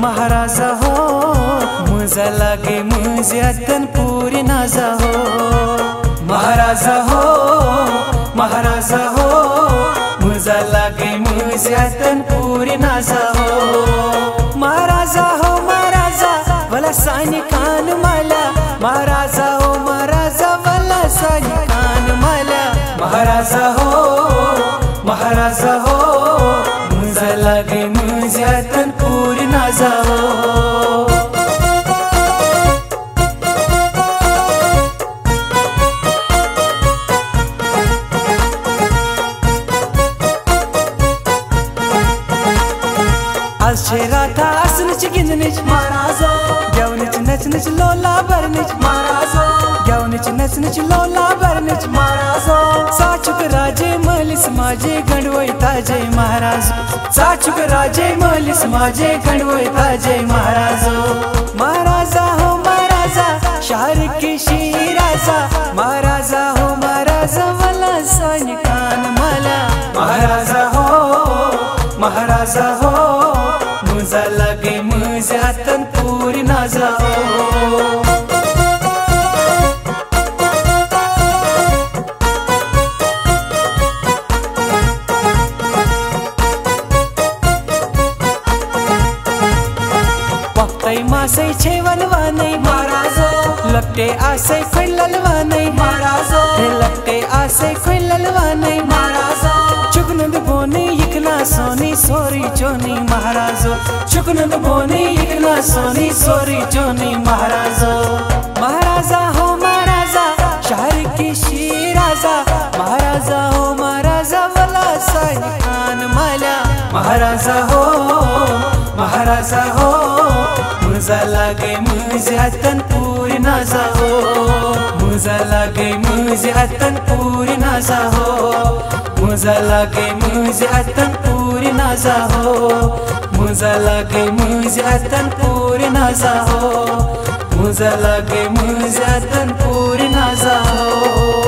महाराजा हो मजा लागे मुझ्यातन पूरी नाजा हो। महाराजा हो मजा लागे मुझ्यातन पूरी नाजा हो। महाराजा वाला सानी कान मला, महाराजा वाला सानी कान मला। महाराजा हो मजा लागे मुझ्यातन पूरी नाजा हो। आज राधा असनच गिंजनच महाराजो, घेऊनच नचनच लोला भरनच महाराजो, घेऊनच नचनच लोला भरनच महाराजो। साचुक राजे मलिस माझे गणवैता जय महाराजो, साचुक राजे मलिस माझे गणवैता जय महाराजो। महाराजा हो शहर के शिराजा, महाराजा हो मला सानी कान मला। महाराजा हो मजा लागे मुझ्यातन पूरी नाजा हो। वक्तै मासै छेवलवानै महाराजो, लपटे आसै खैललवानै महाराजो, लपटे आसै खैललवानै महाराजो। चुकनंद बोनी इकना सोनी सोरी चोनी महाराजो, चुकनंद बोनी इकना सोनी सोरी चोनी महाराजो। महाराजा हो शहर की शिराजा, महाराजा हो वाला सानी कान मला। महाराजा हो मजा लागे मुझ्यातन पूरी नाजा हो। मजा लागे मुझ्यातन पूरी नाजा हो। मजा लागे मुझ्यातन पूरी नाजा हो। मजा लागे मुझ्यातन पूरी नाजा हो। मजा लागे मुझ्यातन पूरी नाजा हो।